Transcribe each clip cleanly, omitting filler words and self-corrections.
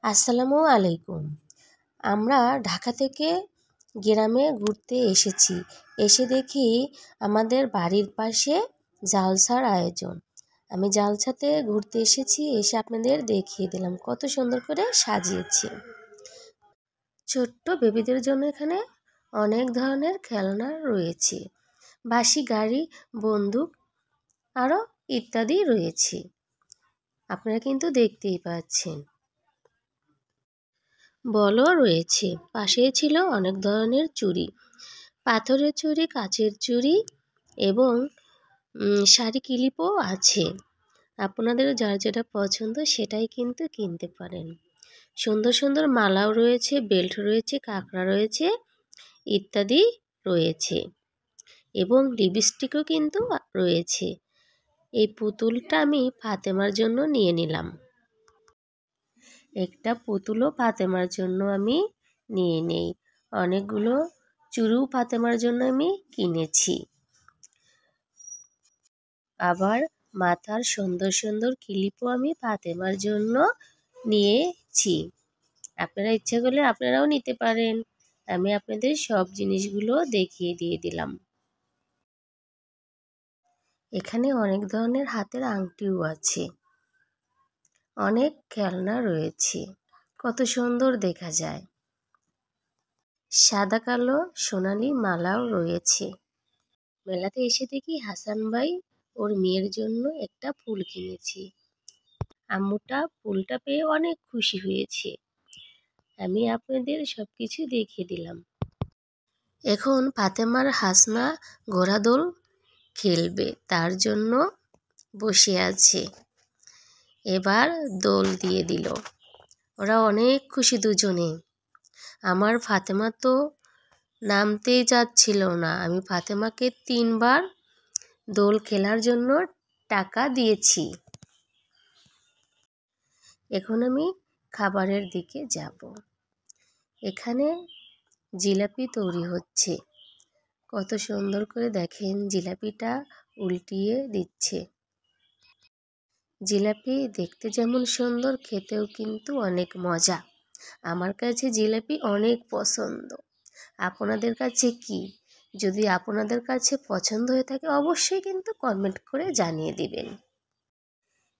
আসসালামু আলাইকুম। আমরা ঢাকা থেকে গ্রামে ঘুরতে এসেছি। এসে দেখি আমাদের বাড়ির পাশে জালসার আয়োজন। আমি জালসাতে ঘুরতে এসেছি, এসে আপনাদের দেখিয়ে দিলাম কত সুন্দর করে সাজিয়েছি। ছোট্ট বেবিদের জন্য এখানে অনেক ধরনের খেলনা রয়েছে, বাঁশি গাড়ি, বন্দুক আরও ইত্যাদি রয়েছে। আপনারা কিন্তু দেখতেই পাচ্ছেন। বলও রয়েছে, পাশেই ছিল অনেক ধরনের চুড়ি, পাথরের চুড়ি, কাচের চুড়ি এবং শাড়ি ক্লিপও আছে। আপনাদের যার যেটা পছন্দ সেটাই কিন্তু কিনতে পারেন। সুন্দর সুন্দর মালাও রয়েছে, বেল্ট রয়েছে, কাঁকড়া রয়েছে ইত্যাদি রয়েছে এবং লিপস্টিকও কিন্তু রয়েছে। এই পুতুলটা আমি ফাতেমার জন্য নিয়ে নিলাম। একটা পুতুলও ফাতেমার জন্য আমি নিয়ে নেই। অনেকগুলো চুড়িও ফাতেমার জন্য আমি কিনেছি। আবার মাথার সুন্দর সুন্দর ক্লিপও আমি ফাতেমার জন্য নিয়েছি। আপনারা ইচ্ছা করলে আপনারাও নিতে পারেন। আমি আপনাদের সব জিনিসগুলো দেখিয়ে দিয়ে দিলাম। এখানে অনেক ধরনের হাতের আংটিও আছে, অনেক খেলনা রয়েছে, কত সুন্দর দেখা যায়। সাদা কালো সোনালি মালাও রয়েছে। মেলাতে এসে দেখি হাসান ভাই ওর মেয়ের জন্য একটা ফুল কিনেছি। আম্মুটা ফুলটা পেয়ে অনেক খুশি হয়েছে। আমি আপনাদের সব কিছু দেখিয়ে দিলাম। এখন ফাতেমার হাসনা ঘোড়াদোল খেলবে, তার জন্য বসে আছে। এবার দোল দিয়ে দিল, ওরা অনেক খুশি দুজনে। আমার ফাতেমা তো নামতেই যাচ্ছিল না। আমি ফাতেমাকে 3 বার দোল খেলার জন্য টাকা দিয়েছি। এখন আমি খাবারের দিকে যাব। এখানে জিলাপি তৈরি হচ্ছে, কত সুন্দর করে দেখেন জিলাপিটা উল্টিয়ে দিচ্ছে। জিলাপি দেখতে যেমন সুন্দর, খেতেও কিন্তু অনেক মজা। আমার কাছে জিলাপি অনেক পছন্দ। আপনাদের কাছে কি? যদি আপনাদের কাছে পছন্দ হয়ে থাকে অবশ্যই কিন্তু কমেন্ট করে জানিয়ে দিবেন।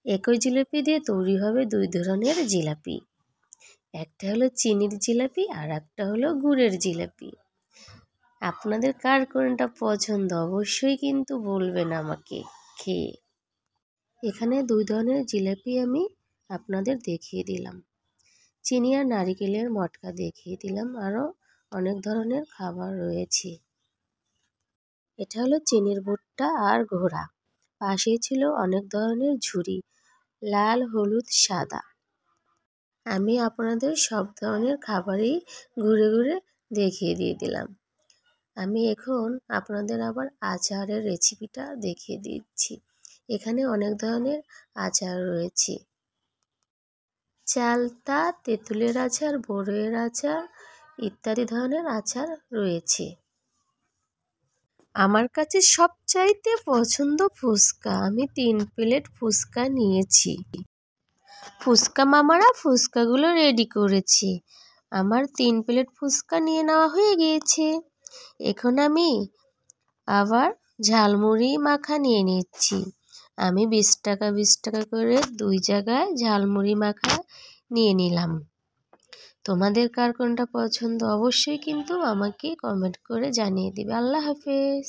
একই জিলাপি দিয়ে তৈরি হবে 2 ধরনের জিলাপি। একটা হলো চিনির জিলাপি আর একটা হলো গুড়ের জিলাপি। আপনাদের কার কোনটা পছন্দ অবশ্যই কিন্তু বলবেন আমাকে খেয়ে। এখানে 2 ধরনের জিলাপি আমি আপনাদের দেখিয়ে দিলাম। চিনি আর নারিকেলের মটকা দেখিয়ে দিলাম, আরও অনেক ধরনের খাবার রয়েছে। এটা হলো চিনির ভুট্টা আর ঘোড়া। পাশেই ছিল অনেক ধরনের ঝুড়ি, লাল, হলুদ, সাদা। আমি আপনাদের সব ধরনের খাবারই ঘুরে ঘুরে দেখিয়ে দিয়ে দিলাম। আমি এখন আপনাদের আবার আচারের রেসিপিটা দেখিয়ে দিচ্ছি। এখানে অনেক ধরনের আচার রয়েছে, চালতা, তেঁতুলের আচার, বড়ইয়ের আচার ইত্যাদি ধরনের আচার রয়েছে। আমার কাছে সবচাইতে পছন্দ ফুচকা। আমি 3 প্লেট ফুচকা নিয়েছি। ফুচকা মামারা ফুচকাগুলো রেডি করেছে। আমার 3 প্লেট ফুচকা নিয়ে নেওয়া হয়ে গিয়েছে। এখন আমি আবার ঝালমুড়ি মাখা নিয়ে নিচ্ছি। আমি 20 টাকা করে 2 জায়গায় ঝালমুড়ি মাখা নিয়ে নিলাম। তোমাদের কার কোনটা পছন্দ অবশ্যই কিন্তু আমাকে কমেন্ট করে জানিয়ে দিবে। আল্লাহ হাফেজ।